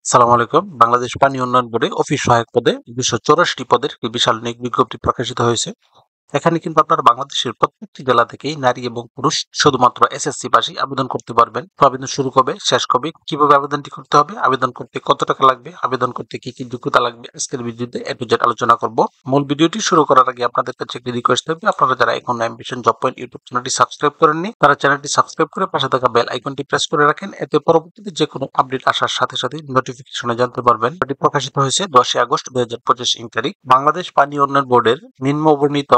সালাম আলাইকুম। বাংলাদেশ পানি উন্নয়ন বোর্ডে অফিস সহায়ক পদে ২৮৪ পদের একটি বিশাল নিয়োগ বিজ্ঞপ্তি প্রকাশিত হয়েছে। এখানে কিন্তু আপনারা বাংলাদেশের প্রত্যেকটি জেলা থেকেই নারী এবং পুরুষ শুধুমাত্র এসএসসি পাশই আবেদন করতে পারবেন। তো আবেদন শুরু কবে, শেষ কবে, কিভাবে আবেদনটি করতে হবে, আবেদন করতে কত টাকা লাগবে, আবেদন করতে কি কি যোগ্যতা লাগবে, আজকের ভিডিওতে এ টু জেড আলোচনা করব। মূল ভিডিওটি শুরু করার আগে আপনাদের কাছে একটি রিকোয়েস্ট থাকবে, আপনারা যারা এখন অ্যাম্বিশন জব পয়েন্ট ইউটিউব চ্যানেলটি সাবস্ক্রাইব করেননি তারা চ্যানেলটি সাবস্ক্রাইব করে পাশে থাকা বেল আইকনটি প্রেস করে রাখেন, এতে পরবর্তীতে যে কোনো আপডেট আসার সাথে সাথে নোটিফিকেশনে জানতে পারবেন। এটি প্রকাশিত হয়েছে 10 আগস্ট 2025 তারিখ। বাংলাদেশ পানি উন্নয়ন বোর্ডের নিম্নবর্ণিত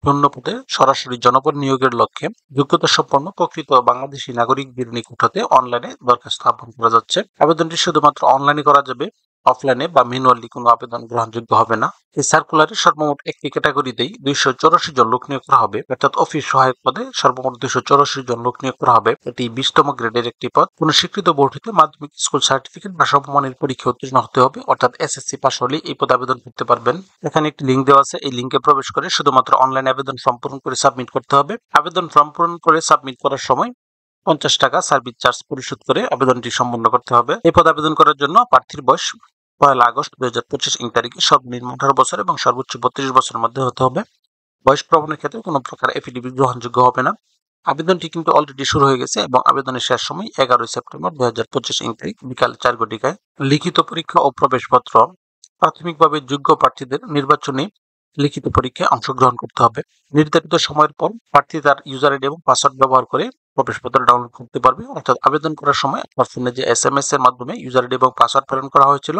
শূন্য পদে সরাসরি জনপদ নিয়োগের লক্ষ্যে যোগ্যতা সম্পন্ন প্রকৃত বাংলাদেশী নাগরিকদের নিকট হতে অনলাইনে দরখাস্ত আহ্বান করা যাচ্ছে। আবেদনটি শুধুমাত্র অনলাইনে করা যাবে, অফলাইনে বা ম্যানুয়ালি কোনো আবেদন গ্রহণযোগ্য হবে না। এই সার্কুলারে সর্বমোট একটি ক্যাটাগরিতেই 284 জন লোক নিয়োগ করা হবে, অর্থাৎ অফিস সহায়ক পদে সর্বমোট 284 জন লোক নিয়োগ করা হবে। এটি 20তম গ্রেডের একটি পদ। কোন স্বীকৃত বোর্ড হতে মাধ্যমিক স্কুল সার্টিফিকেট বা সমমানের পরীক্ষা উত্তীর্ণ হতে হবে, অর্থাৎ এসএসসি পাস হলে এই পদে আবেদন করতে পারবেন। এখানে একটি লিঙ্ক দেওয়া আছে, এই লিঙ্কে প্রবেশ করে শুধুমাত্র অনলাইন আবেদন ফর্ম পূরণ করে সাবমিট করতে হবে। আবেদন ফর্ম পূরণ করে সাবমিট করার সময় 50 টাকা সার্ভিস চার্জ পরিশোধ করে আবেদনটি সম্পন্ন করতে হবে। এই পদে আবেদন করার জন্য প্রার্থীর বয়স 1 আগস্ট 2025 তারিখে সর্বনিম্ন 18 বছর এবং সর্বোচ্চ 32 বছরের মধ্যে হতে হবে। বয়স প্রমাণের ক্ষেত্রে কোনো প্রকার এফিডেভিট গ্রহণযোগ্য হবে না। আবেদনটি কিন্তু অলরেডি শুরু হয়ে গেছে এবং আবেদনের শেষ সময় 11 সেপ্টেম্বর 2025 তারিখ বিকাল 4 ঘটিকায়। লিখিত পরীক্ষা ও প্রবেশপত্র। প্রাথমিকভাবে যোগ্য প্রার্থীদের নির্বাচনী লিখিত পরীক্ষায় অংশগ্রহণ করতে হবে। নির্ধারিত সময়ের পর প্রার্থী তার ইউজার আইডি এবং পাসওয়ার্ড ব্যবহার করে প্রবেশপত্র ডাউনলোড করতে পারবে, অর্থাৎ আবেদন করার সময় আপনার ফোনে যে এসএমএস এর মাধ্যমে ইউজার আইডি এবং পাসওয়ার্ড প্রেরণ করা হয়েছিল,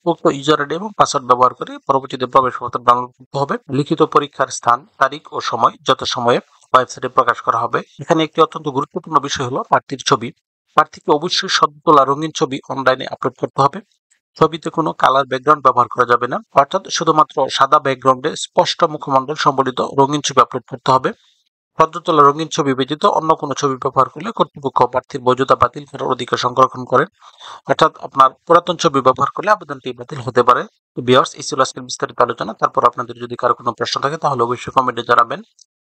উক্ত ইউজার আইডি এবং পাসওয়ার্ড ব্যবহার করে পরবর্তীতে প্রবেশপত্র ডাউনলোড করতে হবে। লিখিত পরীক্ষার স্থান, তারিখ ও সময় যথাসময়ে ওয়েবসাইটে প্রকাশ করা হবে। এখানে একটি অত্যন্ত গুরুত্বপূর্ণ বিষয় হলো প্রার্থীর ছবি। প্রার্থীকে অবশ্যই সদ্য তোলা রঙিন ছবি অনলাইনে আপলোড করতে হবে। ছবিতে কোনো কালার ব্যাকগ্রাউন্ড ব্যবহার করা যাবে না, অর্থাৎ শুধুমাত্র সাদা ব্যাকগ্রাউন্ডে স্পষ্ট মুখমণ্ডল সম্বলিত রঙিন ছবি আপলোড করতে হবে। সদ্য তোলা রঙিন ছবি ব্যতীত অন্য কোনো ছবি ব্যবহার করলে কর্তৃপক্ষ প্রার্থীর বৈধতা বাতিল করার অধিকার সংরক্ষণ করেন, অর্থাৎ আপনার পুরাতন ছবি ব্যবহার করলে আবেদনটি বাতিল হতে পারে। তো ভিউয়ার্স, এই ছিল আজকের বিস্তারিত আলোচনা। তারপর আপনাদের যদি কারো কোনো প্রশ্ন থাকে তাহলে অবশ্যই কমেন্টে জানাবেন।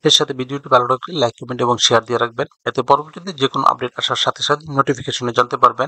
এর সাথে ভিডিওটি ভালো লাগলে লাইক, কমেন্ট এবং শেয়ার দিয়ে রাখবেন, এতে পরবর্তীতে যে কোনো আপডেট আসার সাথে সাথে নোটিফিকেশনে জানতে পারবেন।